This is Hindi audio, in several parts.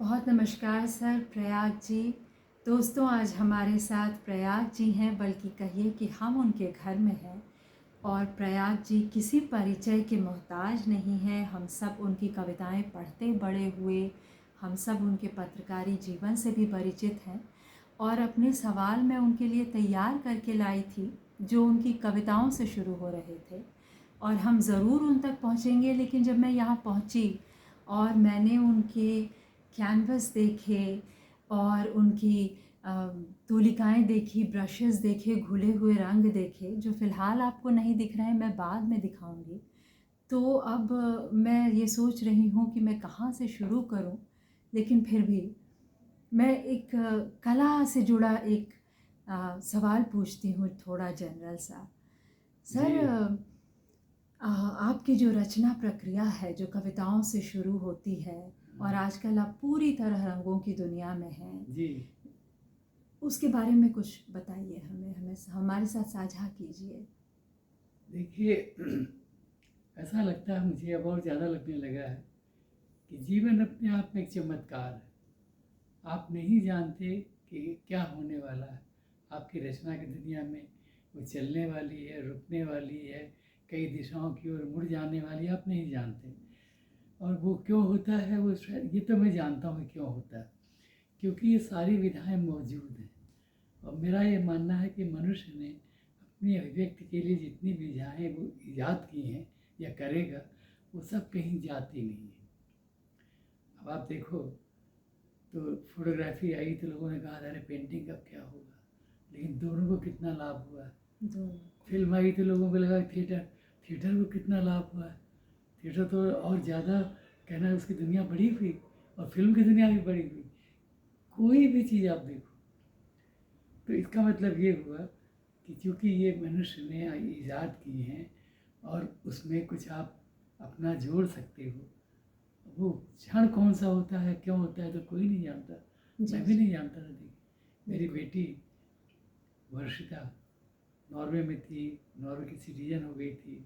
बहुत नमस्कार सर प्रयाग जी। दोस्तों, आज हमारे साथ प्रयाग जी हैं, बल्कि कहिए कि हम उनके घर में हैं। और प्रयाग जी किसी परिचय के मोहताज नहीं हैं। हम सब उनकी कविताएं पढ़ते बड़े हुए, हम सब उनके पत्रकारी जीवन से भी परिचित हैं। और अपने सवाल मैं उनके लिए तैयार करके लाई थी, जो उनकी कविताओं से शुरू हो रहे थे। और हम ज़रूर उन तक पहुँचेंगे, लेकिन जब मैं यहाँ पहुँची और मैंने उनके कैनवस देखे और उनकी तूलिकाएँ देखी, ब्रशेस देखे, घुले हुए रंग देखे, जो फ़िलहाल आपको नहीं दिख रहे हैं, मैं बाद में दिखाऊंगी। तो अब मैं ये सोच रही हूँ कि मैं कहाँ से शुरू करूँ, लेकिन फिर भी मैं एक कला से जुड़ा एक सवाल पूछती हूँ, थोड़ा जनरल सा। सर, जी। आपकी जो रचना प्रक्रिया है, जो कविताओं से शुरू होती है और आजकल आप पूरी तरह रंगों की दुनिया में हैं, जी। उसके बारे में कुछ बताइए हमें हमारे साथ साझा कीजिए। देखिए, ऐसा लगता है मुझे, अब और ज़्यादा लगने लगा है कि जीवन अपने आप में एक चमत्कार है। आप नहीं जानते कि क्या होने वाला है। आपकी रचना की दुनिया में वो चलने वाली है, रुकने वाली है, कई दिशाओं की ओर मुड़ जाने वाली है, आप नहीं जानते। और वो क्यों होता है, वो शायद ये तो मैं जानता हूँ क्यों होता है, क्योंकि ये सारी विधाएं मौजूद हैं। और मेरा ये मानना है कि मनुष्य ने अपनी अभिव्यक्ति के लिए जितनी विधाएं वो ईजाद की हैं या करेगा, वो सब कहीं जाती नहीं है। अब आप देखो, तो फोटोग्राफी आई तो लोगों ने कहा अरे पेंटिंग का क्या होगा, लेकिन दोनों को कितना लाभ हुआ है। दोनों को। फिल्म आई तो लोगों को लगा थिएटर, थिएटर को कितना लाभ हुआ है। थिएटर तो और ज़्यादा कहना है, उसकी दुनिया बड़ी हुई और फिल्म की दुनिया भी बड़ी हुई। कोई भी चीज़ आप देखो, तो इसका मतलब ये हुआ कि चूँकि ये मनुष्य ने ईजाद किए हैं और उसमें कुछ आप अपना जोड़ सकते हो। वो क्षण कौन सा होता है, क्यों होता है, तो कोई नहीं जानता। जी मैं भी जी। नहीं जानता था। देखिए, मेरी बिल्कुल। बेटी वर्षिता नॉर्वे में थी, नॉर्वे की सिटीजन हो गई थी,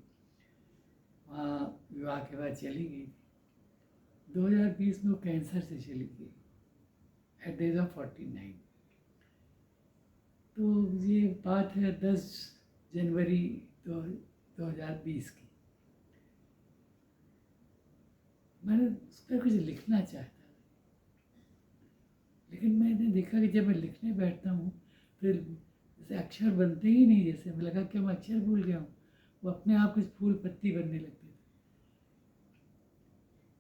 वहाँ विवाह के बाद चली गई थी। 2020 में वो कैंसर से चली गई एट द एज ऑफ 49। तो ये बात है 10 जनवरी 2020 की। मैंने उस पर कुछ लिखना चाहता था, लेकिन मैंने देखा कि जब मैं लिखने बैठता हूँ फिर जैसे अक्षर बनते ही नहीं। जैसे मैं लगा कि मैं अक्षर भूल गया हूँ, वो अपने आप कुछ फूल पत्ती बनने लगते थे।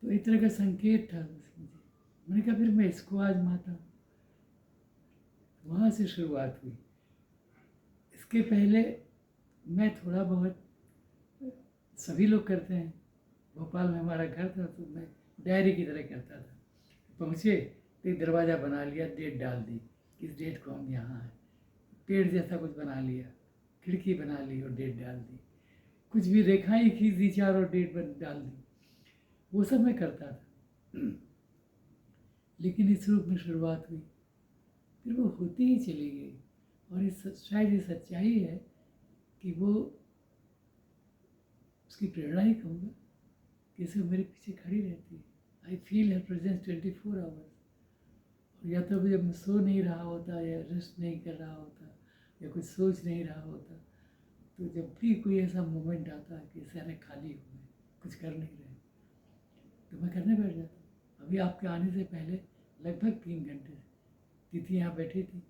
तो एक तरह का संकेत था बस मुझे। मैंने कहा फिर मैं इसको आजमाता हूँ। वहाँ से शुरुआत हुई। इसके पहले मैं थोड़ा बहुत, सभी लोग करते हैं, भोपाल में हमारा घर था तो मैं डायरी की तरह करता था। पहुँचे तो एक दरवाज़ा बना लिया, डेट डाल दी, किस डेट को हम यहाँ हैं। पेड़ जैसा कुछ बना लिया, खिड़की बना ली और डेट डाल दी। कुछ भी रेखाएं खींच दी चार और डेट डाल दी। वो सब मैं करता था। लेकिन इस रूप में शुरुआत हुई, फिर वो होती ही चली गई। और इस शायद ये सच्चाई है कि वो उसकी प्रेरणा ही कहूँगा कि इसे मेरे पीछे खड़ी रहती है। I feel her presence 24 hours. या तो जब मैं सो नहीं रहा होता या रेस्ट नहीं कर रहा होता या कुछ सोच नहीं रहा होता, तो जब भी कोई ऐसा मोमेंट आता है कि सारे खाली हुए, कुछ कर नहीं रहे, तो मैं करने बैठ जाता हूँ। अभी आपके आने से पहले लगभग 3 घंटे तिथि यहाँ बैठी थी,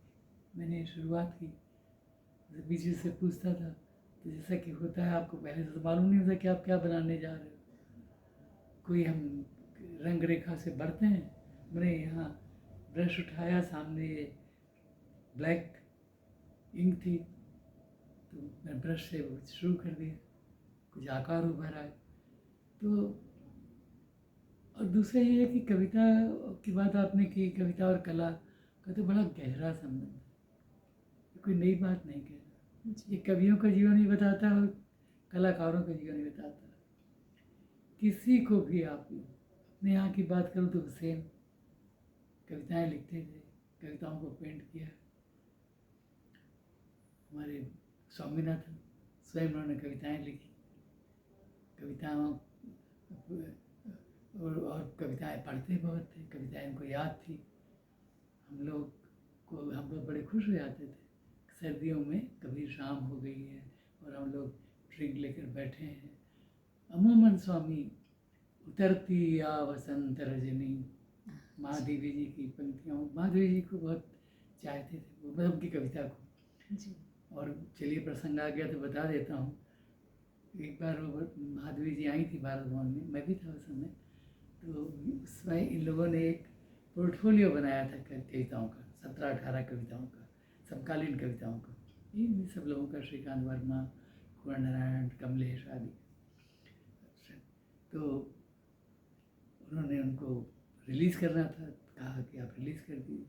मैंने शुरुआत की। बीच से पूछता था, तो जैसा कि होता है, आपको पहले से तो मालूम नहीं होता कि आप क्या बनाने जा रहे हो। कोई हम रंग रेखा से भरते हैं। मैंने यहाँ ब्रश उठाया, सामने ये ब्लैक इंक थी, तो मैं ब्रश से वो शुरू कर दिया, कुछ आकार उभर आए। तो और दूसरा ये है कि कविता की बात आपने की, कविता और कला का तो बड़ा गहरा संबंध है, कोई नई बात नहीं कह रहा। ये कवियों का जीवन भी बताता है और कलाकारों का जीवन भी बताता है। किसी को भी आप अपने यहाँ की बात करूँ तो हुसैन कविताएं लिखते थे, कविताओं को पेंट किया। हमारे स्वामीनाथन स्वयं उन्होंने कविताएं लिखी। कविताओं और कविताएं पढ़ते बहुत थे, कविताएं इनको याद थी। हम लोग बड़े खुश हो जाते थे। सर्दियों में कभी शाम हो गई है और हम लोग ड्रिंक लेकर बैठे हैं, अमूमन स्वामी उतरती या वसंत रजनी, महादेवी जी की पंक्तियों, महादेवी जी को बहुत चाहते थे, मतलब उनकी कविता को। जी और चलिए प्रसंग आ गया तो बता देता हूँ। एक बार महादेवी जी आई थी भारत भवन में, मैं भी था उस समय। तो उसमें इन लोगों ने एक पोर्टफोलियो बनाया था कविताओं का, 17-18 कविताओं का, समकालीन कविताओं का। ये सब लोगों का, श्रीकांत वर्मा, कुंवर नारायण, कमलेश आदि। तो उन्होंने उनको रिलीज़ करना था, कहा कि आप रिलीज़ कर दीजिए।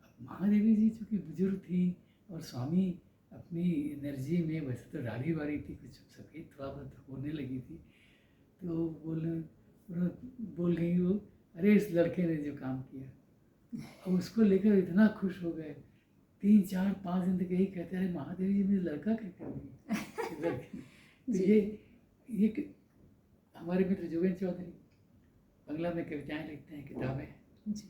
अब महादेवी जी चूँकि बुजुर्ग थी और स्वामी अपनी एनर्जी में, वैसे तो दाढ़ी वाड़ी थी, कुछ सफ़ेद थोड़ा बहुत होने लगी थी, तो बोल गई वो, अरे इस लड़के ने जो काम किया। अब उसको लेकर इतना खुश हो गए, 3-4-5 दिन तक यही कहते रहे, महादेवी जी मेरे लड़का क्या कर लड़के। तो ये हमारे मित्र जोगेन चौधरी बंगला में कविताएं लिखते हैं, किताबें। जी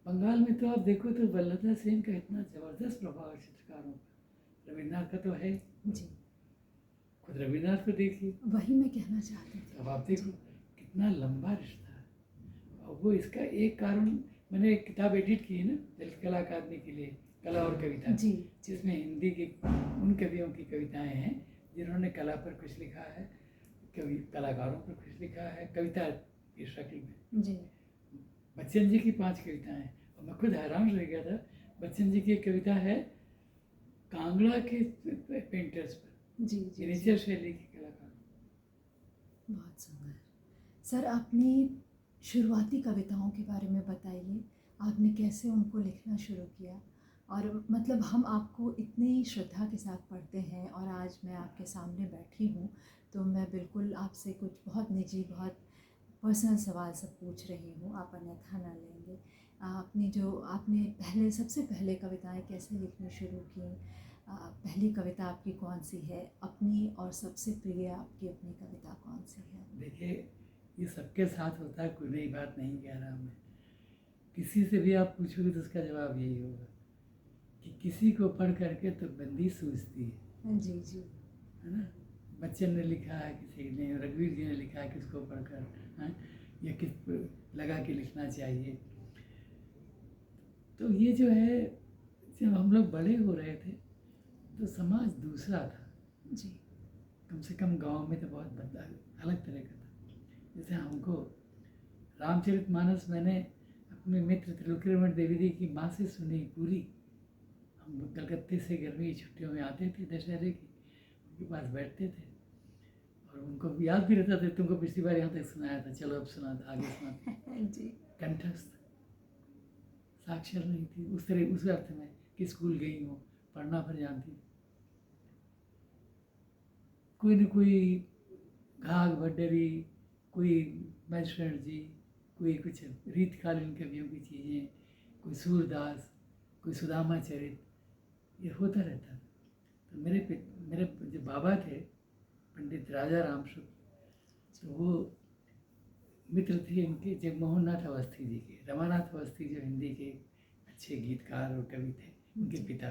बंगाल में तो आप देखो तो वल्लभा सेन का इतना ज़बरदस्त प्रभाव है चित्रकारों का, रविन्द्रनाथ का तो है। जी खुद रविन्द्रनाथ को देखिए, वही मैं कहना चाहती थी। अब आप देखो कितना लंबा रिश्ता है। और वो इसका एक कारण, मैंने एक किताब एडिट की है ना दलित कला अकादमी के लिए, कला और कविता, जी जिसमें हिंदी के उन कवियों की कविताएं हैं जिन्होंने कला पर कुछ लिखा है, कलाकारों पर कुछ लिखा है कविता की शक्ल में। जी बच्चन जी की 5 कविताएं, और मैं खुद हैरान रह गया था। बच्चन जी की एक कविता है कांगड़ा के पेंटर्स पर, जी मिनिएचर शैली के कलाकार। बहुत सुंदर। सर, अपनी शुरुआती कविताओं के बारे में बताइए, आपने कैसे उनको लिखना शुरू किया? और मतलब हम आपको इतनी श्रद्धा के साथ पढ़ते हैं और आज मैं आपके सामने बैठी हूँ, तो मैं बिल्कुल आपसे कुछ बहुत निजी, बहुत पर्सनल सवाल सब पूछ रही हूँ, आप अन्यथा ना लेंगे। आपने सबसे पहले कविताएं कैसे लिखनी शुरू की? पहली कविता आपकी कौन सी है अपनी, और सबसे प्रिय आपकी अपनी कविता कौन सी है? देखिए, ये सबके साथ होता है, कोई नई बात नहीं कह रहा मैं। किसी से भी आप पूछोगे तो उसका जवाब यही होगा कि किसी को पढ़ करके तो बंदी सूझती है। जी जी है ना। बच्चन ने लिखा है, किसी ने, रघुवीर जी ने लिखा है, किसको पढ़कर, हैं, या किस पर लगा के लिखना चाहिए। तो ये जो है, जब हम लोग बड़े हो रहे थे तो समाज दूसरा था जी कम से कम गांव में तो बहुत बदला, अलग तरह का था। जैसे हमको रामचरितमानस मैंने अपने मित्र त्रिलोकीरमण देवी की माँ से सुनी पूरी। हम कलकत्ते से गर्मी की छुट्टियों में आते थे दशहरे की, उनके पास बैठते थे और उनको याद भी रहता था, तुमको पिछली बार यहाँ तक सुनाया था, चलो अब सुना, आगे सुना। जी कंठस्थ, साक्षर नहीं थी उस तरह, उस अर्थ में कि स्कूल गई हो, पढ़ना पर जानती। कोई न कोई घाघ भड्डरी, कोई मैजिस्ट्रेट जी, कोई कुछ रीतकालीन कवियों की चीज़ें, कोई सूरदास, कोई सुदामा चरित, ये होता रहता था। तो मेरे जो बाबा थे पंडित राजा राम शुक्ल, तो वो मित्र थे इनके जगमोहन नाथ अवस्थी जी के। रमानाथ अवस्थी जो हिंदी के अच्छे गीतकार और कवि थे, उनके पिता।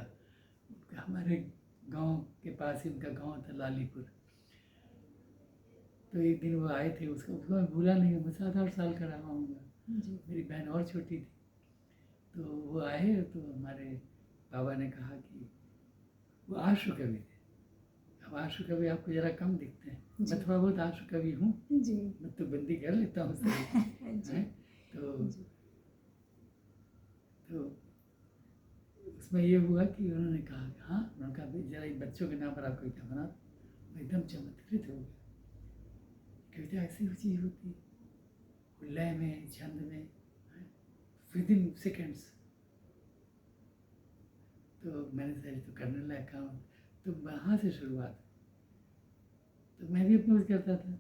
उनका हमारे गांव के पास ही उनका गांव था लालीपुर। तो एक दिन वो आए थे, उसको मैं भूला नहीं हूँ, मैं 7-8 साल का रहा हूँगा। मेरी बहन और छोटी थी। तो वो आए तो हमारे बाबा ने कहा कि वो आशु कवि थे। अब आशु कवि आपको ज़रा कम दिखते हैं, मैं थोड़ा बहुत आशु कवि हूँ जी मैं तो बंदी कर लेता हूँ जी तो उसमें ये हुआ कि उन्होंने कहा हाँ, उन्होंने कहा भाई जरा बच्चों के नाम पर आप कविता बना। मैं एकदम चमत्कृत हो गया। कविता ऐसी चीज़ होती है, लय में, छंद में, विद इन सेकेंड्स। तो मैंने सोचा तो करने लायक काम, तो वहाँ से शुरुआत। तो मैं भी अप्रोच करता था।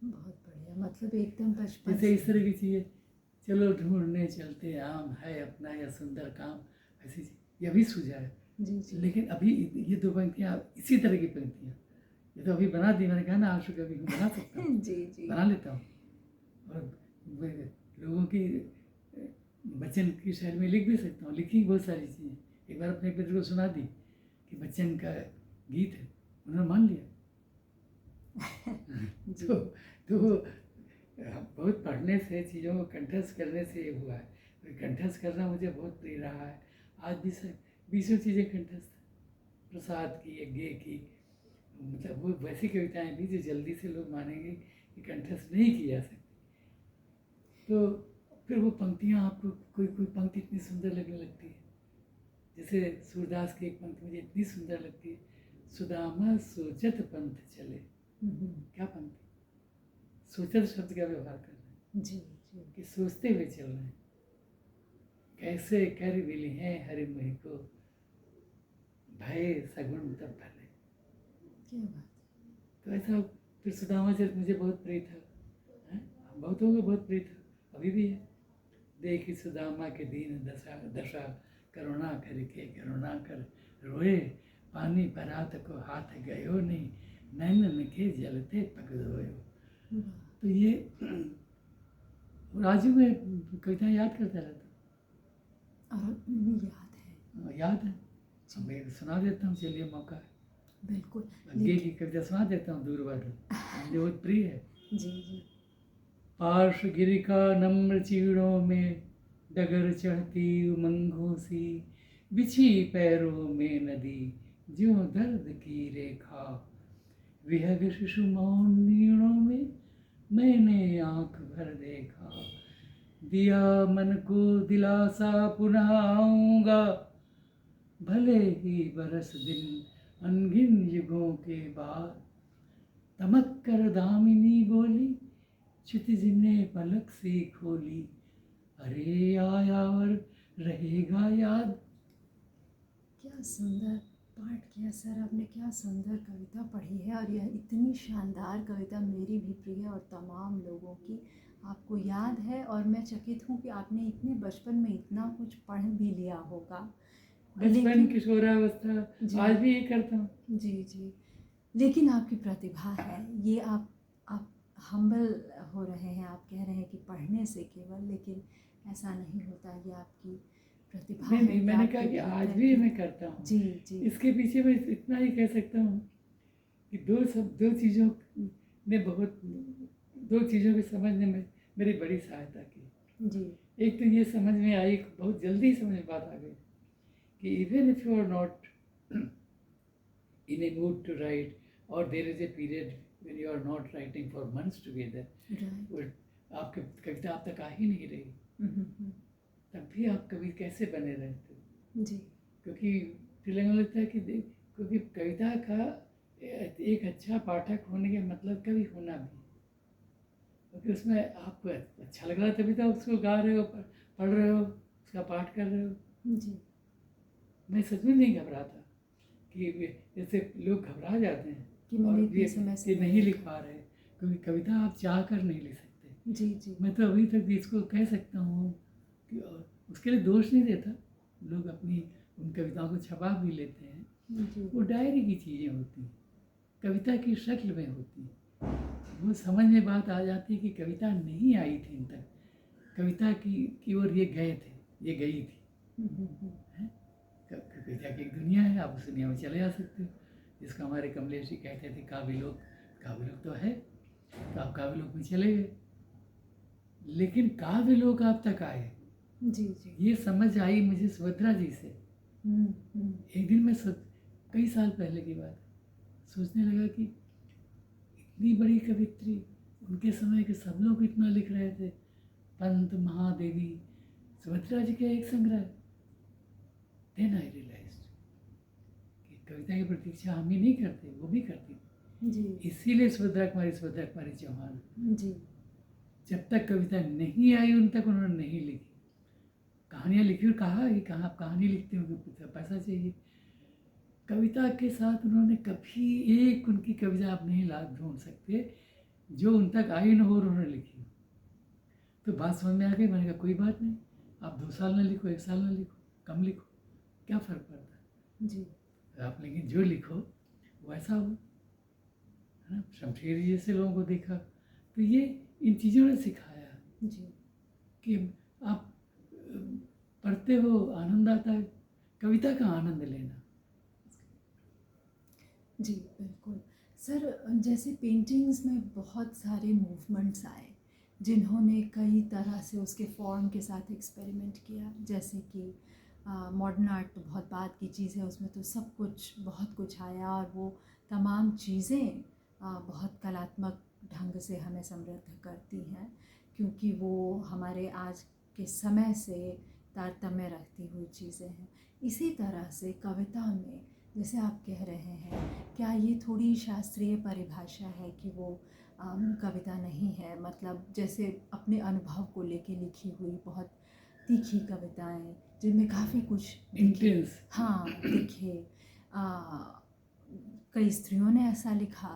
बहुत बढ़िया, मतलब एकदम बचपन जैसे इस तरह की चीज़ें, चलो ढूंढने चलते आम है अपना या सुंदर काम, ऐसी चीज़ ये भी सूझा है। जी जी लेकिन अभी ये 2 पंक्तियाँ इसी तरह की पंक्तियाँ, ये तो अभी बना दी, मैंने कहा ना आशु कवि हूँ, बना सकता हूँ, जी जी बना लेता हूँ। और लोगों की बच्चन की शहर में लिख भी सकता हूँ, लिखी बहुत सारी चीज़ें। एक बार अपने पिता को सुना दी कि बच्चन का गीत है, उन्होंने मान लिया। जी। तो बहुत पढ़ने से, चीज़ों को कंठस्थ करने से ये हुआ है। तो कंठस्थ करना मुझे बहुत प्रिय रहा है। आज भी से बीसों चीज़ें कंठस्थ हैं। प्रसाद की, यज्ञ की, मतलब वो वैसी कविताएं भी जो जल्दी से लोग मानेंगे कि कंठस्थ नहीं की जा सकती। तो फिर वो पंक्तियाँ आपको कोई कोई पंक्ति इतनी सुंदर लगने लगती है। जैसे सूरदास की एक पंक्ति मुझे इतनी सुंदर लगती है, सुदामा सोचत पंथ चले। क्या पंक्ति, सोचत शब्द का व्यवहार कर रहे हैं जी जी। कि सोचते हुए चल रहे हैं, कैसे कर विली हैं हरि मुहि को, भय सगुण तब भले। क्या बात तो ऐसा फिर सुदामा चरित मुझे बहुत प्रिय था, हैं? बहुतों को बहुत प्रिय था, अभी भी है। देखी सुदामा के दीन दशा दशा, करुणा करके करुणा कर रोए, पानी परात को हाथ गयो नहीं, नैनन के जलते पग धोयो। है। वाह। तो ये राजू में कविताएं याद करता रहता और मुझे याद है। हूँ, याद है। अब मैं सुना देता हूँ, चलिए मौका है। बिल्कुल। अज्ञे की कविता सुना देता हूँ, दूरवाद मुझे बहुत प्रिय है। जी जी। पार्श्व गिरिका नम्र चीड़ों में, डगर चढ़ती उमंगों सी, बिछी पैरों में नदी ज्यों दर्द की रेखा, विहग शिशु मौन नीड़ों में मैंने आंख भर देखा, दिया मन को दिलासा पुनः आऊंगा, भले ही बरस दिन अनगिन युगों के बाद। तमक कर दामिनी बोली, क्षितिज ने पलक सी खोली, अरे आया और रहेगा याद। क्या सुंदर पाठ किया सर आपने, क्या सुंदर कविता पढ़ी है। और यह इतनी शानदार कविता मेरी भी प्रिय और तमाम लोगों की, आपको याद है। और मैं चकित हूँ कि आपने इतने बचपन में इतना कुछ पढ़ भी लिया होगा। बचपन, लेकिन किशोरावस्था, जी आज भी ये करता हूँ। जी जी। लेकिन आपकी प्रतिभा है ये, आप हम्बल हो रहे हैं, आप कह रहे हैं कि पढ़ने से केवल, लेकिन ऐसा नहीं होता। ये आपकी प्रतिभा नहीं है, नहीं, ये मैंने आपके कहा कि आज भीतर भी की। मैं करता हूँ। जी जी। इसके पीछे मैं इतना ही कह सकता हूँ कि दो चीज़ों ने बहुत, दो चीज़ों के समझने में मेरी बड़ी सहायता की। जी एक तो ये समझ में आई, बहुत जल्दी समझ में बात आ गई कि even if you are not in a mood to write, or there is a period when you are not writing for months together, right. आपके कविता आप तक आ ही नहीं रही, तब भी आप कवि कैसे बने रहते हो? जी क्योंकि फिर लगने लगता है कि क्योंकि कविता का एक अच्छा पाठक होने का मतलब कवि होना भी, क्योंकि उसमें आपको अच्छा लग रहा है तभी तो आप उसको गा रहे हो, पढ़ रहे हो, उसका पाठ कर रहे हो। जी। मैं सच में नहीं घबराता कि जैसे लोग घबरा जाते हैं कि मैंने और इतने ये समय से कि नहीं लिख पा रहे, क्योंकि कविता आप चाह कर नहीं लिख सकते। जी जी। मैं तो अभी तक भी इसको कह सकता हूँ कि उसके लिए दोष नहीं देता, लोग अपनी उन कविताओं को छपा भी लेते हैं, जी वो डायरी की चीज़ें होती हैं, कविता की शक्ल में होती हैं। वो समझ में बात आ जाती है कि कविता नहीं आई थी इन तक, कविता की ओर ये गए थे, ये गई थी। हैं? कविता की एक दुनिया है, आप उस दुनिया में चले जा सकते हो, जिसका हमारे कमलेश जी कहते थे काव्यलोक, काव्यलोक तो है, तो आप काव्यलोक में चले गए। लेकिन काव्यलोक आप तक आए, जी जी। ये समझ आई मुझे सुभद्रा जी से। एक दिन मैं कई साल पहले की बात है, सोचने लगा कि इतनी बड़ी कवित्री, उनके समय के सब लोग इतना लिख रहे थे, पंत, महादेवी, सुभद्रा जी का एक संग्रह। देन आई रियलाइज्ड कि कविता की प्रतीक्षा हम ही नहीं करते, वो भी करती थी। जी इसीलिए सुभद्रा कुमारी चौहान जी। जब तक कविता नहीं आई उन तक उन्होंने नहीं लिखी। कहानियाँ लिखी और कहा कि कहाँ आप कहानी लिखते हो, पैसा चाहिए। कविता के साथ उन्होंने कभी एक उनकी कविता आप नहीं ढूंढ सकते जो उन तक आई न हो और उन्होंने लिखी हो। तो बात समझ में आ गई, मैंने कहा कोई बात नहीं, आप 2 साल ना लिखो, 1 साल ना लिखो, कम लिखो, क्या फ़र्क पड़ता है। जी आप लेकिन जो लिखो वैसा हो, है ना। शमशेर जैसे लोगों को देखा, तो ये इन चीज़ों ने सिखाया जी कि आप पढ़ते हो, आनंद आता है, कविता का आनंद लेना। जी बिल्कुल सर। जैसे पेंटिंग्स में बहुत सारे मूवमेंट्स आए जिन्होंने कई तरह से उसके फॉर्म के साथ एक्सपेरिमेंट किया, जैसे कि मॉडर्न आर्ट तो बहुत बात की चीज़ है, उसमें तो सब कुछ बहुत कुछ आया और वो तमाम चीज़ें बहुत कलात्मक ढंग से हमें समृद्ध करती हैं, क्योंकि वो हमारे आज के समय से तारतम्य रखती हुई चीज़ें हैं। इसी तरह से कविता में जैसे आप कह रहे हैं, क्या ये थोड़ी शास्त्रीय परिभाषा है कि वो कविता नहीं है? मतलब जैसे अपने अनुभव को लेके लिखी हुई बहुत तीखी कविताएं जिनमें काफ़ी कुछ दिखे। इंटेंस। हाँ दिखे। कई स्त्रियों ने ऐसा लिखा।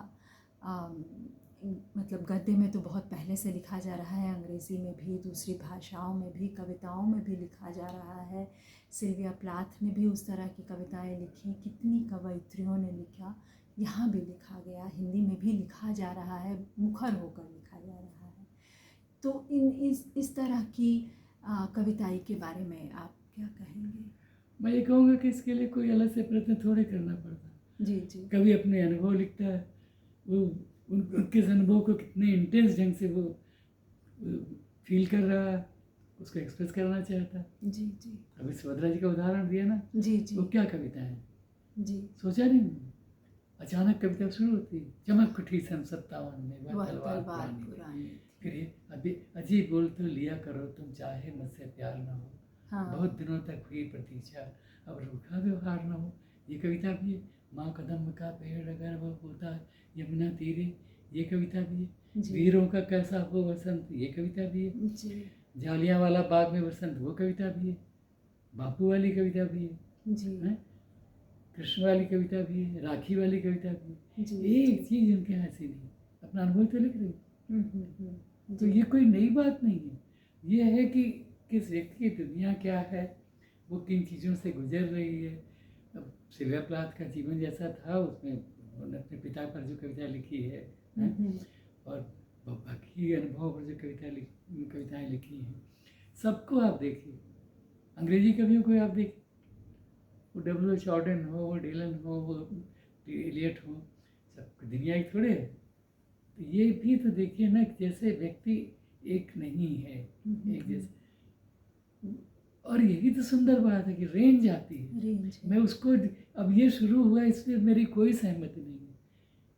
मतलब गद्य में तो बहुत पहले से लिखा जा रहा है, अंग्रेज़ी में भी, दूसरी भाषाओं में भी, कविताओं में भी लिखा जा रहा है। सिल्विया प्लाथ ने भी उस तरह की कविताएं लिखी, कितनी कवयित्रियों ने लिखा, यहाँ भी लिखा गया, हिंदी में भी लिखा जा रहा है, मुखर होकर लिखा जा रहा है। तो इस तरह की कविताई के बारे में आप क्या कहेंगे? मैं ये कहूँगा कि इसके लिए कोई अलग से प्रयत्न थोड़े करना पड़ता। जी जी कभी अपने अनुभव लिखता है, वो उनके अनुभव को कितने इंटेंस ढंग से वो फील कर रहा है, उसको एक्सप्रेस करना चाहता है। जी जी अभी सुभद्रा जी का उदाहरण दिया ना, जी जी वो क्या कविता है, जी। सोचा नहीं, अचानक कविता शुरू होती है, चमक उठी सन 57 में वह वह तलवार तलवार पुरानी। पुरानी थी। फिर ये अभी अजीब बोल तो लिया करो तुम, चाहे मुझसे प्यार न हो, हाँ बहुत दिनों तक हुई प्रतीक्षा, अब रूखा व्यवहार न हो। ये कविता भी है। माँ कदम का पेड़ अगर वह होता है यमुना तीरे, ये कविता भी है। जी वीरों का कैसा हो वसंत, ये कविता भी है। जी जालियांवाला बाग में वसंत, वो कविता भी है। बापू वाली कविता भी है, जी हैं? कृष्ण वाली कविता भी है, राखी वाली कविता भी है। जी एक जी। चीज़ उनके यहाँ ऐसी नहीं, अपना अनुभव तो लिख रही। तो जी ये कोई नई बात नहीं है। ये है कि किस व्यक्ति की दुनिया क्या है, वो किन चीज़ों से गुजर रही है। अब सिल्विया प्लाथ का जीवन जैसा था, उसमें उन्होंने अपने पिता पर जो कविता लिखी है, हैं? और बाकी अनुभव पर जो कविताएं लिखी हैं, सबको आप देखिए। अंग्रेजी कवियों को आप देखिए, वो W.H. ऑर्डन हो, वो डिलन हो, वो एलियट हो, सब दुनिया एक थोड़े है। तो ये भी तो देखिए ना, जैसे व्यक्ति एक नहीं है, एक जैसे। और यही तो सुंदर बात है कि रेंज आती है। रेंज है। मैं उसको, अब ये शुरू हुआ, इसमें मेरी कोई सहमति नहीं है।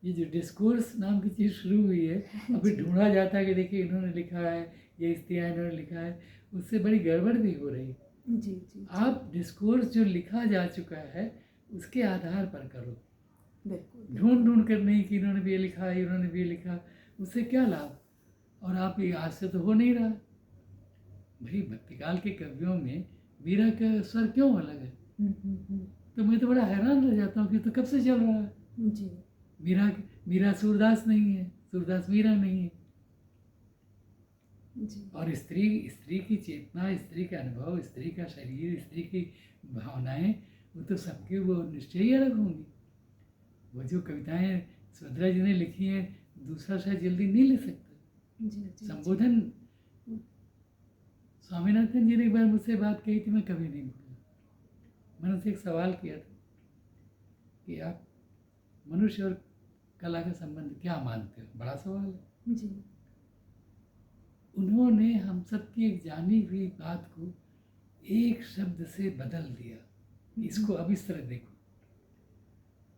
ये जो डिस्कोर्स नाम की चीज़ शुरू हुई है, अभी ढूंढा जाता है कि देखिए इन्होंने लिखा है, ये स्त्रियाँ इन्होंने लिखा है, उससे बड़ी गड़बड़ भी हो रही है। जी जी आप डिस्कोर्स जो लिखा जा चुका है उसके आधार पर करो, बिल्कुल ढूंढ ढूंढ कर नहीं कि इन्होंने भी ये लिखा, इन्होंने भी ये लिखा, उससे क्या लाभ। और आप ये आज से तो हो नहीं रहा। भाई भक्तिकाल के कवियों में वीरा का स्वर क्यों अलग है? तो मैं तो बड़ा हैरान रह जाता हूँ कि तो कब से चल रहा है। जी मीरा सूरदास नहीं है, सूरदास मीरा नहीं है। जी और स्त्री स्त्री की चेतना, स्त्री का अनुभव, स्त्री का शरीर, स्त्री की भावनाएं, वो तो सबकी वो निश्चय ही अलग होंगी। वो जो कविताएं सुभद्रा जी ने लिखी हैं, दूसरा शायद जल्दी नहीं लिख सकता। जी जी संबोधन, स्वामीनाथन जी ने एक बार मुझसे बात कही थी, मैं कभी नहीं भूला। मैंने उनसे एक सवाल किया था कि आप मनुष्य और कला का संबंध क्या मानते हो, बड़ा सवाल है। जी उन्होंने हम सब की एक जानी हुई बात को एक शब्द से बदल दिया। इसको अब इस तरह देखो,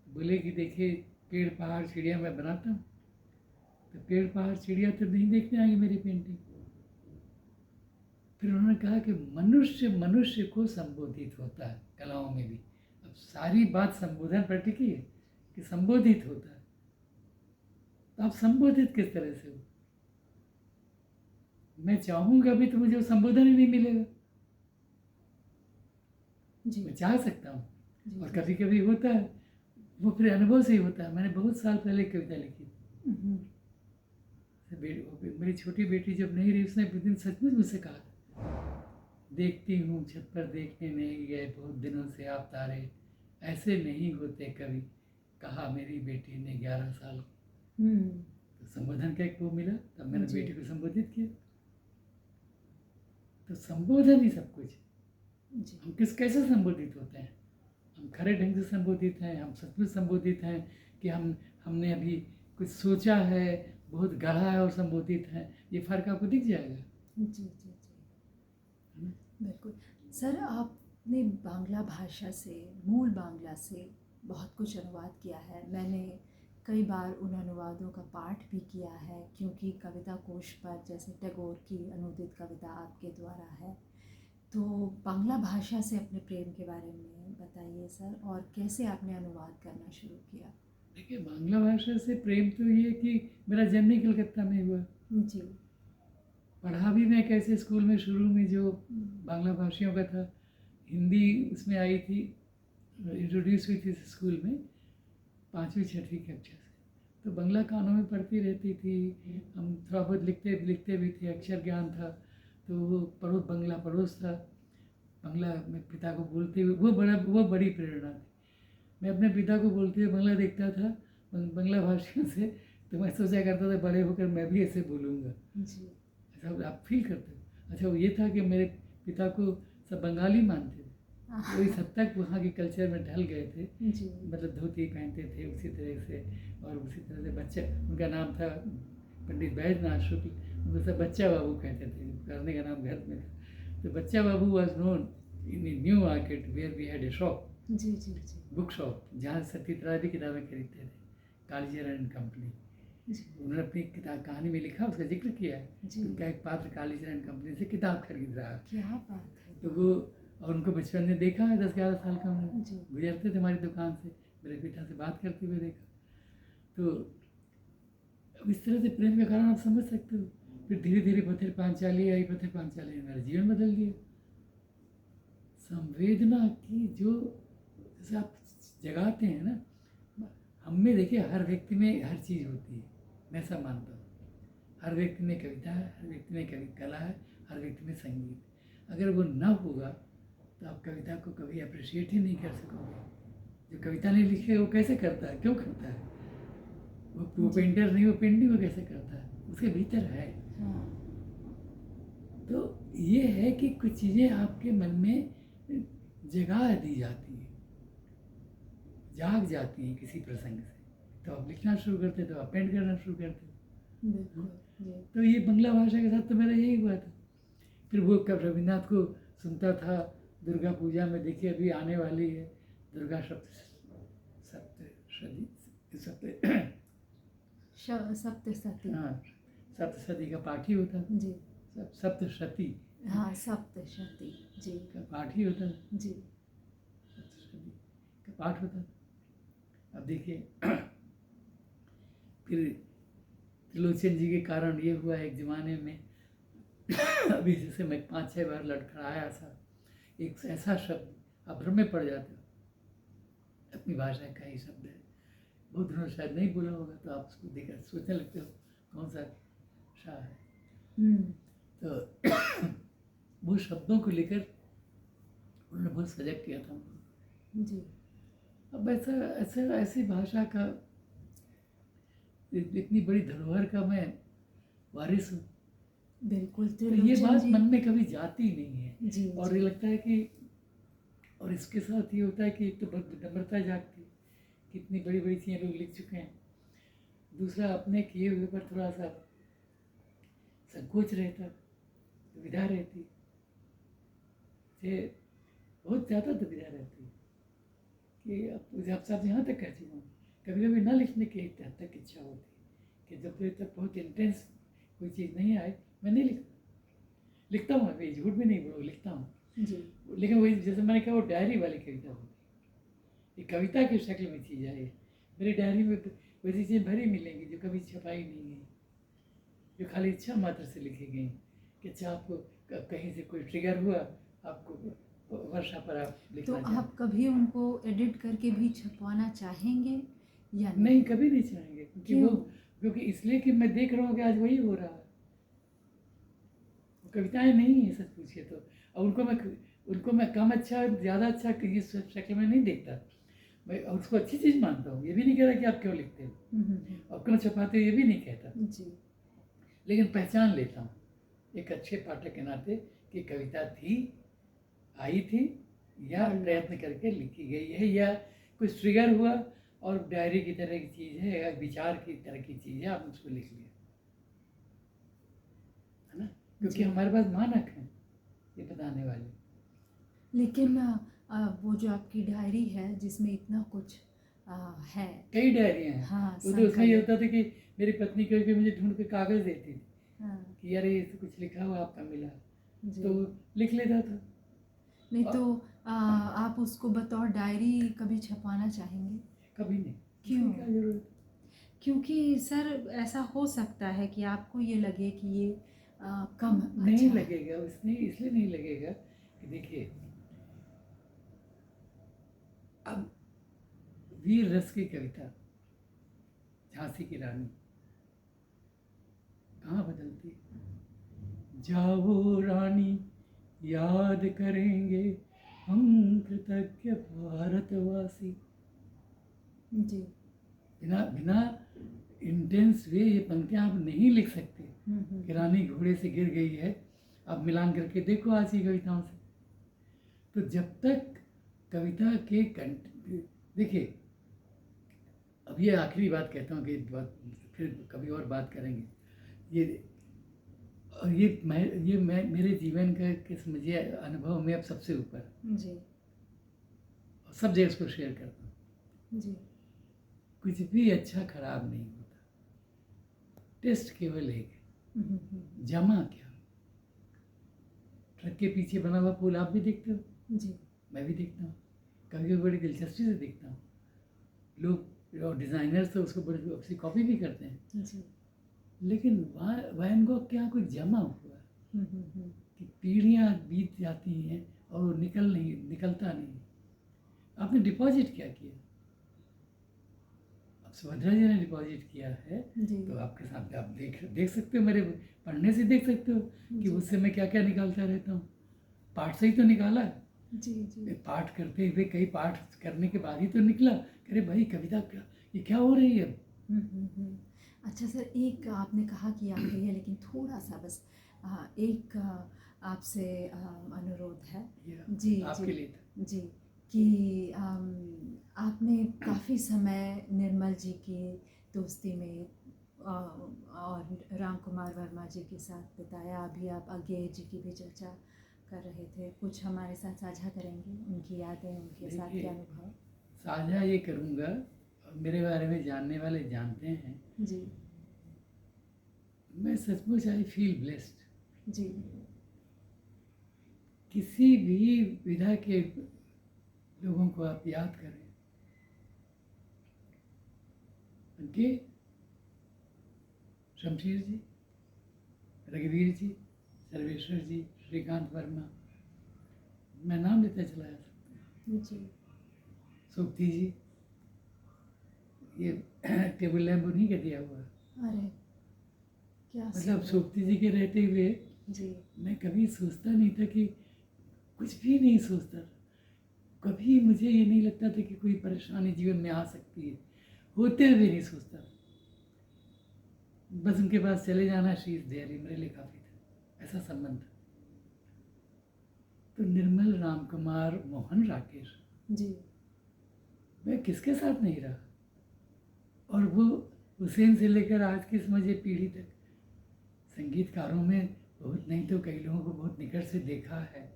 बोले कि देखिए पेड़ पहाड़ चिड़िया मैं बनाता हूँ, तो पेड़ पहाड़ चिड़िया तो नहीं देखने आएंगे मेरी पेंटिंग। फिर उन्होंने कहा कि मनुष्य मनुष्य को संबोधित होता है कलाओं में भी। अब सारी बात संबोधन पर टिकी है कि संबोधित होता है, तो आप संबोधित किस तरह से हो? मैं चाहूँगा भी तो मुझे वो संबोधन ही नहीं मिलेगा। जी मैं चाह सकता हूँ, जी और कभी कभी होता है, वो फिर अनुभव से ही होता है। मैंने बहुत साल पहले कविता लिखी थी, मेरी छोटी बेटी जब नहीं रही, उसने एक दिन सचमुच मुझसे कहा, देखती हूँ छत पर देखने नहीं गए बहुत दिनों से आप तारे, ऐसे नहीं होते कभी, कहा मेरी बेटी ने 11 साल की। तो संबोधन का एक वो मिला, तब मैंने जी। बेटी को संबोधित किया। तो संबोधन ही सब कुछ है। जी हम कैसे संबोधित होते हैं? हम खरे ढंग से संबोधित हैं, हम सचमुच संबोधित हैं कि हमने अभी कुछ सोचा है, बहुत गढ़ा है और संबोधित हैं, ये फ़र्क आपको दिख जाएगा। जी जी जी है ना? बिल्कुल। सर, आपने बांग्ला भाषा से, मूल बांग्ला से बहुत कुछ अनुवाद किया है। मैंने कई बार उन अनुवादों का पाठ भी किया है, क्योंकि कविता कोश पर जैसे टैगोर की अनुदित कविता आपके द्वारा है। तो बांग्ला भाषा से अपने प्रेम के बारे में बताइए सर, और कैसे आपने अनुवाद करना शुरू किया? देखिए, बांग्ला भाषा से प्रेम तो ये कि मेरा जन्म ही कलकत्ता में हुआ। जी पढ़ा भी मैं कैसे स्कूल में, शुरू में जो बांग्ला भाषियों का था, हिंदी उसमें आई थी, इंट्रोड्यूस हुई थी स्कूल में 5वीं 6वीं कक्षा से। तो बांग्ला कानों में पढ़ती रहती थी, हम थोड़ा बहुत लिखते लिखते भी थे, अक्षर ज्ञान था। तो वो पड़ोस, बांग्ला पड़ोस था, बांग्ला में पिता को बोलते हुए वो बड़ी प्रेरणा थी। मैं अपने पिता को बोलते हुए बांग्ला देखता था, बांग्ला भाषियों से, तो मैं सोचा करता था बड़े होकर मैं भी ऐसे बोलूँगा। जी अच्छा, आप फील करते हो? अच्छा, वो ये था कि मेरे पिता को सब बंगाली मानते थे, वो इस हद तक वहाँ के कल्चर में ढल गए थे। जी मतलब धोती पहनते थे उसी तरह से, और उसी तरह से बच्चा, उनका नाम था पंडित बैजनाथ शुक्ल, उनको सब बच्चा बाबू कहते थे, करने का नाम घर में था। तो Bachcha Babu was known in New Market where we had a shop, G G G book shop, जहाँ सत्यजित की किताबें खरीदते थे, कालीचरण एंड कंपनी। जी उन्होंने अपनी किताब कहानी में लिखा, उसका जिक्र किया है जी। कि उनका एक पात्र कालीचरण कंपनी से किताब खरीद रहा है। क्या बात है! तो वो, और उनको बचपन में देखा है, 10-11 साल का उन्होंने, जी गुजरते थे हमारी दुकान से, मेरे पिता से बात करते हुए देखा। तो अब इस तरह से प्रेम का कारण आप समझ सकते हो। फिर धीरे धीरे पथिर पांचाली आई, पथिर पांचाली ने मेरा जीवन बदल दिया। संवेदना की जो, जैसे आप जगाते हैं ना, हम में देखिए हर व्यक्ति में हर चीज़ होती है, मैं ऐसा मानता हूँ। हर व्यक्ति में कविता है, हर व्यक्ति में कवि कला है, हर व्यक्ति में संगीत। अगर वो न होगा तो आप कविता को कभी अप्रिशिएट ही नहीं कर सकोगे। जो कविता नहीं लिखे वो कैसे करता है, क्यों करता है? वो पेंटर नहीं, वो पेंटिंग वो कैसे करता है? उसके भीतर है। हाँ तो ये है कि कुछ चीज़ें आपके मन में जगा दी जाती हैं, जाग जाती हैं किसी प्रसंग से, तो आप लिखना शुरू करते, तो आप पेंट करना शुरू करते। बिल्कुल जी तो ये बांग्ला भाषा के साथ तो मेरा यही हुआ था। फिर वो कब रविन्द्रनाथ को सुनता था, दुर्गा पूजा में, देखिए अभी आने वाली है दुर्गा सप्तशती, सप्तशती। हाँ, सप्तशती का पाठ ही होता था। जी सप्तशती हाँ, सप्तशती जी का पाठ ही होता था, जी सप्तशती का पाठ होता था। अब देखिए फिर त्रिलोचन जी के कारण ये हुआ एक ज़माने में अभी जैसे मैं 5-6 बार लड़खड़ाया था, एक ऐसा शब्द आप भ्रम में पड़ जाते हो, अपनी भाषा का ही शब्द है, बहुत दिनों से शायद नहीं बोला होगा, तो आप उसको देखकर सोचने लगते हो कौन सा शाह है। तो वो शब्दों को लेकर उन्होंने बहुत सजग किया था हमको। जी अब ऐसी भाषा का, इतनी बड़ी धरोहर का मैं वारिस हूँ, बिल्कुल। तो ये त्रिलोचन बात जी मन में कभी जाती नहीं है। जी और ये लगता है कि, और इसके साथ ये होता है कि एक तो विनम्रता जागती, कितनी बड़ी बड़ी चीज़ें लोग लिख चुके हैं। दूसरा, अपने किए हुए पर थोड़ा सा संकोच रहता, दुविधा रहती, बहुत ज़्यादा दुविधा रहती कि अब आप यहाँ तक कह चुका हूँ, कभी कभी ना लिखने की एक हद तक इच्छा होती कि जब तक बहुत इंटेंस कोई चीज़ नहीं आए मैं नहीं लिखता हूँ। अभी झूठ भी नहीं बोलूँ, लिखता हूँ, जी लेकिन वही जैसे मैंने कहा, वो डायरी वाली कविता होती, ये कविता की शक्ल में चीज़ आई। मेरी डायरी में वैसी चीज़ें भरी मिलेंगी जो कभी छपाई नहीं गई, जो खाली इच्छा मात्र से लिखी गई कि अच्छा आपको कहीं से कोई ट्रिगर हुआ, आपको वर्षा पर आप तो लिखना आप कभी उनको एडिट करके भी छपवाना चाहेंगे या नहीं, कभी नहीं चाहेंगे, क्योंकि क्यों? क्योंकि इसलिए कि मैं देख रहा हूँ कि आज वही हो रहा है। कविताएं नहीं है सच पूछिए तो, और उनको मैं कम अच्छा ज़्यादा अच्छा इस शक्ल में नहीं देखता मैं, और उसको अच्छी चीज़ मानता हूँ। ये भी नहीं कह रहा कि आप क्यों लिखते हो और क्यों छपाते हो, ये भी नहीं कहता, जी लेकिन पहचान लेता हूँ एक अच्छे पाठक के नाते कि कविता थी, आई थी, या हाँ। प्रयत्न करके लिखी गई है, या कुछ ट्रिगर हुआ और डायरी की तरह की चीज़ है या विचार की तरह की चीज़ है, आप उसको लिख लिया, है ना? क्योंकि जी। हमारे पास मानक हैं ये बताने वाले। लेकिन वो जो आपकी डायरी है जिसमें इतना कुछ है। कई डायरियाँ हैं। हाँ, वो तो उसमें ये संकलित। होता था कि मेरी पत्नी कभी मुझे ढूंढ के कागज़ देती थी हाँ। कि अरे ये तो कुछ लिखा हुआ आपका मिला, जी। तो लिख लेता था। नहीं और तो आप उसको बतौर डायरी कभी छपवाना चाहेंगे? कभी नहीं। क्यों? इसकी क्या जरूरत है? क्योंकि सर ऐसा हो सकता है कि आपको ये लगे कि ये कम नहीं अच्छा है। लगेगा, उसने इसलिए नहीं लगेगा कि देखिए, अब वीर रस की कविता, झांसी की रानी, कहाँ बदलती है? जाओ रानी याद करेंगे हम कृतज्ञ भारतवासी। जी। बिना बिना इंटेंस वे ये पंक्तियां आप नहीं लिख सकते हम्म। कि रानी घोड़े से गिर गई है। अब मिलान करके देखो आज की कविताओं से। तो जब तक कविता के कंट देखिए, अब ये आखिरी बात कहता हूँ कि बात फिर कभी और बात करेंगे। ये और मैं मेरे जीवन का कि समझिए अनुभव में अब सबसे ऊपर, जी। और सब जगह इसको शेयर करता हूँ। जी। कुछ भी अच्छा खराब नहीं होता, टेस्ट केवल एक है, हम्म। जमा क्या। ट्रक के पीछे बना हुआ पुल आप भी देखते हो, जी। मैं भी देखता हूँ, कभी कभी बड़ी दिलचस्पी से देखता हूँ। लोग और डिज़ाइनर्स तो उसको बड़ी अच्छी कॉपी भी करते हैं, जी। लेकिन वैन गॉग के यहाँ कुछ जमा हुआ है हम्म। कि पीढ़ियाँ बीत जाती हैं और वो निकलता नहीं। आपने डिपॉजिट क्या किया? अब सुभद्रा जी ने डिपॉजिट किया है, जी। तो आपके सामने आप देख सकते हो, मेरे पढ़ने से देख सकते हो कि जी। उससे मैं क्या क्या निकालता रहता हूँ। पाठ से ही तो निकाला है। जी। जी। पाठ करते हुए कई पाठ करने के बाद ही तो निकला, अरे भाई कविता क्या, ये क्या हो रही है। हम्म। अच्छा सर, एक आपने कहा कि आखिरी है, लेकिन थोड़ा सा बस एक आपसे अनुरोध है। ये जी। आपके जी। लिए था। जी। कि आपने काफ़ी समय निर्मल जी की दोस्ती में और राम कुमार वर्मा जी के साथ बिताया। अभी आप अज्ञेय जी की भी चर्चा कर रहे थे, कुछ हमारे साथ साझा करेंगे उनकी यादें, उनके साथ के देखिए, अनुभव? साझा ये करूँगा, और मेरे बारे में जानने वाले जानते हैं, जी। मैं सचमुच आई फील ब्लेस्ड। जी। किसी भी विधा के लोगों को आप याद करें, उनके शमशीर जी, रघुवीर जी, सर्वेश्वर जी, श्रीकांत वर्मा, मैं नाम लेता चला जा सकता हूँ, जी। सोपती जी, ये टेबल लैम्प उन्हीं का दिया हुआ है। अरे क्या मतलब सुंदर। सोपती जी के रहते हुए जी। मैं कभी सोचता नहीं था कि, कुछ भी नहीं सोचता, कभी मुझे ये नहीं लगता था कि कोई परेशानी जीवन में आ सकती है, होते हुए नहीं सोचता। बस उनके पास चले जाना, शीश देरी मेरे लिए काफ़ी था, ऐसा संबंध था। तो निर्मल, राम कुमार, मोहन, राकेश, जी। मैं किसके साथ नहीं रहा। और वो हुसैन से लेकर आज की समझिए पीढ़ी तक, संगीतकारों में बहुत नहीं तो कई लोगों को बहुत निकट से देखा है।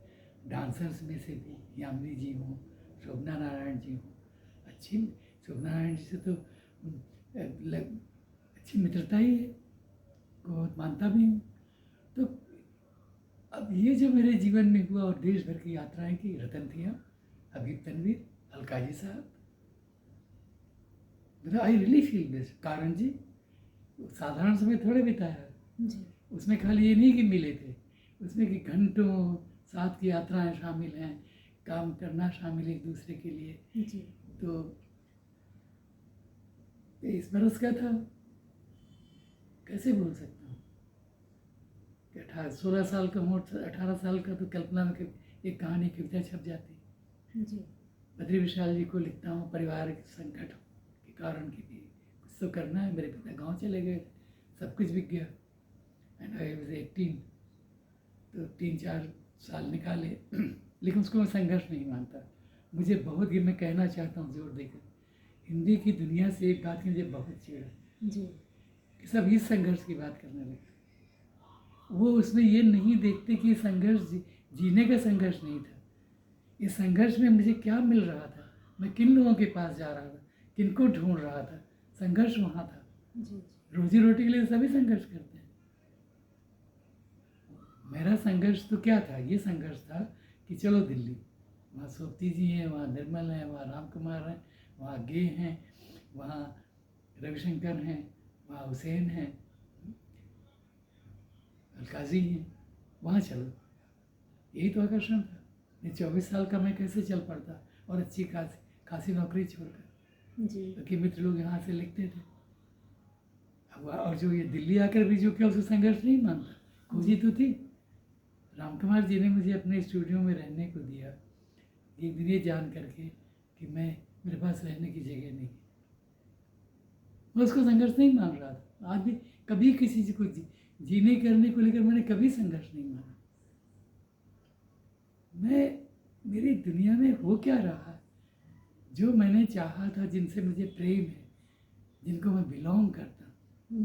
डांसर्स में से भी यामिनी जी हों, शोभना नारायण जी हों, अच्छी शोभना नारायण जी से तो अच्छी मित्रता ही है, को बहुत मानता भी हूँ। तो अब ये जो मेरे जीवन में हुआ, और देश भर की यात्राएं की, रतन थिया, हबीब तनवीर, अलकाजी साहब, मतलब आई रियली फील दिस। कारण जी साधारण समय थोड़े बिताया, जी। उसमें खाली ये नहीं कि मिले थे, उसमें कि घंटों साथ की यात्राएं शामिल हैं, काम करना शामिल है एक दूसरे के लिए। जी। तो 23 बरस का था, कैसे भूल सकता हूँ कि 16 साल का हूँ, 18 साल का, तो कल्पना में एक कहानी कविता छप जाती। जी। बद्री विशाल जी को लिखता हूँ, परिवार के संकट के कारण के लिए कुछ तो करना है, मेरे पिता गांव चले गए, सब कुछ बिक गया, एंड आई वाज 18, तो 3-4 साल निकाले लेकिन उसको मैं संघर्ष नहीं मानता। मुझे बहुत, ये मैं कहना चाहता हूँ जोर देकर, हिंदी की दुनिया से एक बात की मुझे बहुत चिढ़ है जी कि सब इस संघर्ष की बात करने लगे। वो उसमें ये नहीं देखते कि संघर्ष जीने का संघर्ष नहीं था। इस संघर्ष में मुझे क्या मिल रहा था, मैं किन लोगों के पास जा रहा था, किनको ढूंढ रहा था, संघर्ष वहाँ था। जी रोजी रोटी के लिए सभी संघर्ष करते हैं। मेरा संघर्ष तो क्या था, ये संघर्ष था कि चलो दिल्ली, वहाँ सोप्ती जी हैं, वहाँ निर्मल हैं, वहाँ राम कुमार हैं, वहाँ गे हैं, वहाँ रविशंकर हैं, वहाँ हुसैन हैं, अलकाजी हैं, वहाँ चलो। यही तो आकर्षण था। ये 24 साल का मैं कैसे चल पड़ता और अच्छी खासी नौकरी छोड़कर, जी क्योंकि मित्र लोग यहाँ से लिखते थे। अब और जो ये दिल्ली आकर भी जो क्या उसे संघर्ष नहीं मानता, खोजी तो थी। राम कुमार जी ने मुझे अपने स्टूडियो में रहने को दिया, एक दिन ये जान करके कि मेरे पास रहने की जगह नहीं है। मैं उसको संघर्ष नहीं मान रहा था। आज भी कभी किसी चीज को जीने करने को लेकर मैंने कभी संघर्ष नहीं माना। मेरी दुनिया में हो क्या रहा है, जो मैंने चाहा था, जिनसे मुझे प्रेम है, जिनको मैं बिलोंग करता हूँ,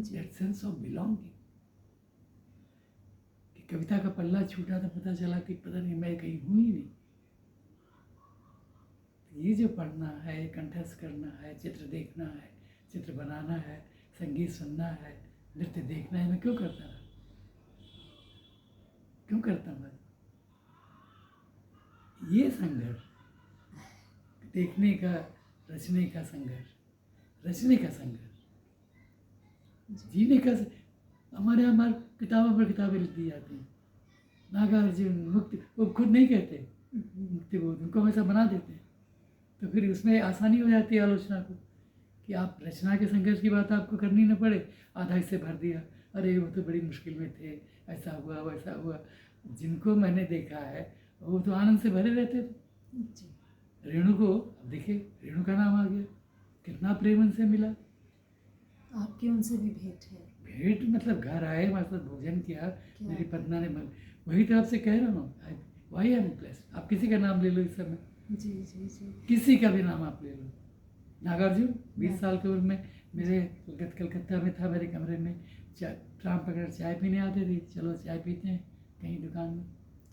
दैट सेंस ऑफ बिलोंगिंग। कि कविता का पल्ला छूटा तो पता चला कि पता नहीं मैं कहीं हूँ ही नहीं। ये जो पढ़ना है, कंठस्थ करना है, चित्र देखना है, चित्र बनाना है, संगीत सुनना है, नृत्य देखना है, मैं क्यों करता रहा, क्यों करता हूँ? ये संघर्ष, देखने का, रचने का संघर्ष, रचने का संघर्ष, जीने का। हमारे किताबों पर किताबें लिख दी जाती हैं, नागार्जुन मुक्ति, वो खुद नहीं कहते मुक्ति बोध, उनको वैसा बना देते हैं। तो फिर उसमें आसानी हो जाती है आलोचना को कि आप रचना के संघर्ष की बात आपको करनी न पड़े, आधा हिस्से भर दिया, अरे वो तो बड़ी मुश्किल में थे, ऐसा हुआ वैसा हुआ। जिनको मैंने देखा है वो तो आनंद से भरे रहते थे। रेणु को अब देखिए, रेणु का नाम आ गया, कितना प्रेम उनसे मिला। आपकी उनसे भी भेंट है? भेंट मतलब घर आए, हमारे साथ भोजन किया, मेरी पत्नी ने वही तो आपसे कह रहा हूँ, वाई एम ब्लेस्ड। आप किसी का नाम ले लो इस समय, जी जी जी, किसी का भी नाम आप ले लो। नागार्जुन 20 साल की उम्र में मेरे कलकत्ता में था, मेरे कमरे में ट्राम पकड़ चाय पीने आते थे, चलो चाय पीते हैं कहीं दुकान में,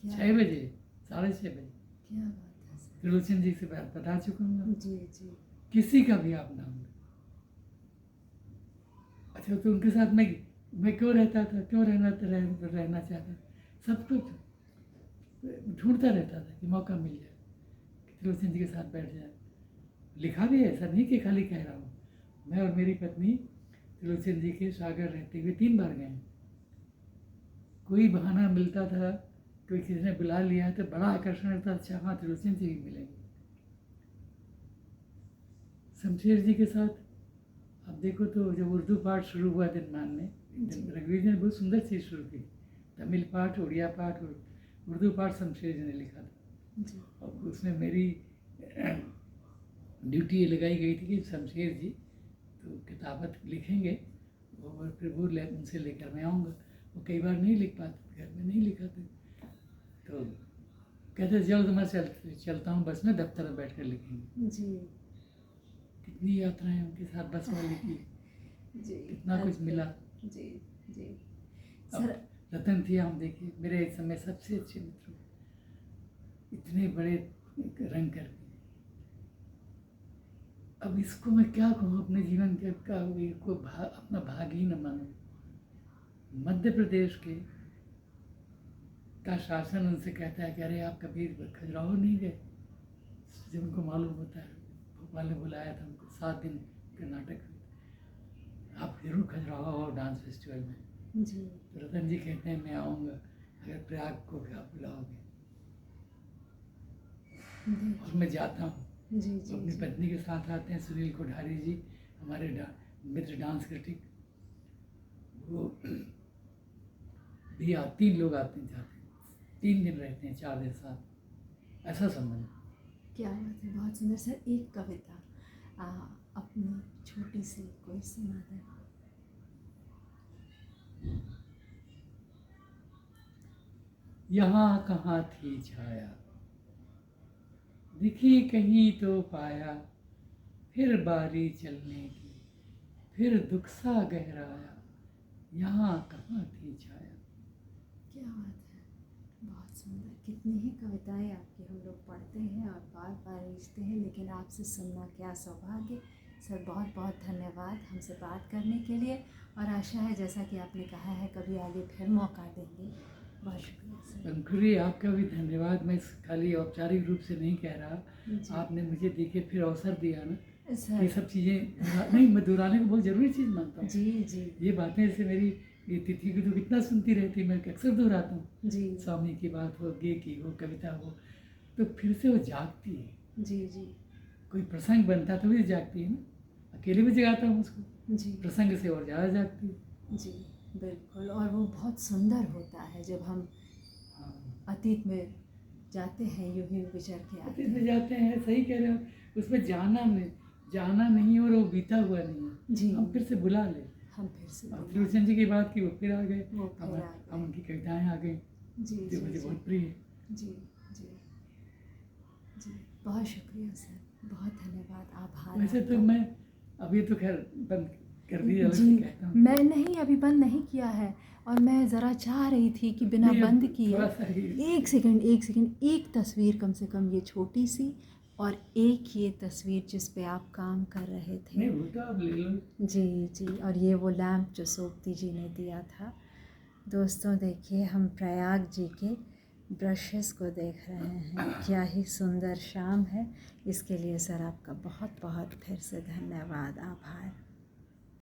6 बजे 6:30 बजे। क्या बात है सर। त्रिलोचन जी से बता चुका हूँ। जी जी, किसी का भी आप नाम लो। अच्छा, तो उनके साथ मैं क्यों रहता था, क्यों रहना चाहता, सब कुछ ढूंढता रहता था कि मौका मिल जाए, त्रिलोचन जी के साथ बैठ जाए। लिखा भी है, ऐसा नहीं कि खाली कह रहा हूँ। मैं और मेरी पत्नी त्रिलोचन जी के सागर रहते हुए 3 बार गए। कोई बहाना मिलता था, कोई किसी ने बुला लिया तो बड़ा आकर्षण रहता, अच्छा हाँ त्रिलोचन जी भी मिलेंगे। शमशेर जी के साथ अब देखो तो जब उर्दू पाठ शुरू हुआ दिनमान में, रघुवीर जी ने बहुत सुंदर चीज़ शुरू की, तमिल पाठ, उड़िया पाठ और उर्दू पाठ शमशेर जी ने लिखा था। और उसमें मेरी ड्यूटी ये लगाई गई थी कि शमशेर जी तो किताबत लिखेंगे और फिर वो उनसे लेकर मैं आऊँगा। वो कई बार नहीं लिख पाते, घर में नहीं लिखाते, तो कहते चलो तो मैं चलता हूँ बस में, दफ्तर में बैठ कर लिखेंगे। जी, कितनी यात्राएं उनके साथ बस में लिखी, जी, कितना कुछ मिला। जी जी अब रतन थी, हम देखिए मेरे इस समय सबसे अच्छे मित्र, इतने बड़े रंग कर। अब इसको मैं क्या कहूँ, अपने जीवन के को अपना भाग ही न मानूं। मध्य प्रदेश का शासन उनसे कहता है कि अरे आप कभी खजुराहो नहीं गए। जब उनको मालूम होता है, भोपाल ने बुलाया था उनको 7 दिन का नाटक में, आप जरूर खजुराहो आओ डांस फेस्टिवल में जी। तो रतन जी कहते हैं मैं आऊँगा अगर प्रयाग को भी आप बुलाओगे। और मैं जाता हूँ। जी जी, अपनी पत्नी के साथ आते हैं सुनील कोठारी जी, हमारे मित्र डांस क्रिटिक, वो भी 3 लोग आते हैं, जाते हैं, 3 दिन रहते हैं, 4 दिन साथ, ऐसा संबंध। क्या बात है, बहुत सुंदर सर। एक कविता अपनी छोटी सी कोई सुना दें। यहाँ कहाँ थी छाया, दिखी कहीं तो पाया, फिर बारी चलने की, फिर दुख सा गहराया, यहाँ कहाँ थी छाया। क्या बात है, बहुत सुंदर। कितनी ही कविताएं आपकी हम लोग पढ़ते हैं और बार बार रिझते हैं, लेकिन आपसे सुनना क्या सौभाग्य। सर बहुत बहुत धन्यवाद हमसे बात करने के लिए, और आशा है जैसा कि आपने कहा है कभी आगे फिर मौका देंगे। बहुत शुक्रिया सर। अंकुरी, आपका भी धन्यवाद। मैं खाली औपचारिक रूप से नहीं कह रहा, जी। आपने मुझे देखिए फिर अवसर दिया ना, ये सर सब चीज़ें नहीं, मैं दोहराने को बहुत ज़रूरी चीज़ मानता हूँ। जी जी ये बातें जैसे मेरी ये तिथि की तो कितना सुनती रहती, मैं अक्सर दोहराता हूँ। जी स्वामी की बात हो, गे की हो, कविता हो, तो फिर से वो जागती है। जी जी कोई प्रसंग बनता तो भी जागती है ना, अकेले भी जगाता हूँ उसको, जी प्रसंग से और ज़्यादा जागती है। जी बिल्कुल। और वो बहुत सुंदर होता है जब हम हाँ, अतीत में जाते हैं, यूं ही विचर के आते अतीत में हैं। जाते हैं, सही कह रहे हो, उसमें जाना नहीं और वो बीता हुआ नहीं है, जी हम फिर से बुला ले। हम फिर से अब बुला- त्रिलोचन जी की बात की, वो फिर आ गए, वो हम फिर आ गए। हम उनकी कविताएं आ गई जी जो जी मुझे जी बहुत प्रिय है। जी जी जी बहुत शुक्रिया सर, बहुत धन्यवाद, आभार वैसे तो आपका। मैं अभी तो खैर बंद कर दी, अलग जी से कहता हूँ। मैं नहीं, अभी बंद नहीं किया है, और मैं ज़रा चाह रही थी कि बिना नहीं, अब बंद किए थोड़ा सा ही एक सेकंड, एक तस्वीर कम से कम, ये छोटी सी, और एक ये तस्वीर जिस पे आप काम कर रहे थे। नहीं, वो तो आप ले लो। जी जी, और ये वो लैम्प जो सोपती जी ने दिया था। दोस्तों देखिए, हम प्रयाग जी के ब्रशेस को देख रहे हैं, क्या ही सुंदर शाम है। इसके लिए सर आपका बहुत बहुत फिर से धन्यवाद, आभार।